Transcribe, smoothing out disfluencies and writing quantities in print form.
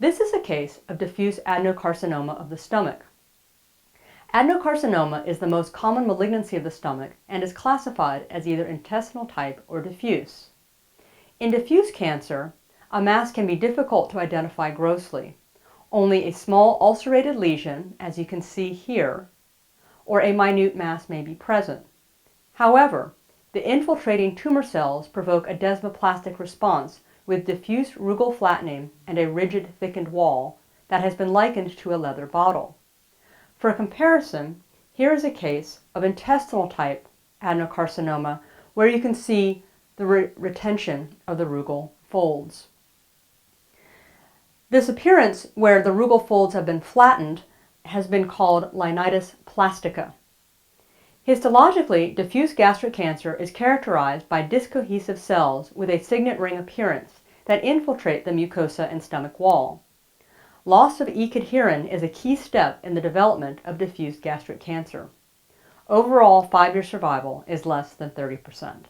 This is a case of diffuse adenocarcinoma of the stomach. Adenocarcinoma is the most common malignancy of the stomach and is classified as either intestinal type or diffuse. In diffuse cancer, a mass can be difficult to identify grossly. Only a small ulcerated lesion, as you can see here, or a minute mass may be present. However, the infiltrating tumor cells provoke a desmoplastic response with diffuse rugal flattening and a rigid thickened wall that has been likened to a leather bottle. For comparison, here is a case of intestinal type adenocarcinoma where you can see the retention of the rugal folds. This appearance where the rugal folds have been flattened has been called linitis plastica. Histologically, diffuse gastric cancer is characterized by discohesive cells with a signet ring appearance that infiltrate the mucosa and stomach wall. Loss of E-cadherin is a key step in the development of diffuse gastric cancer. Overall 5-year survival is less than 30%.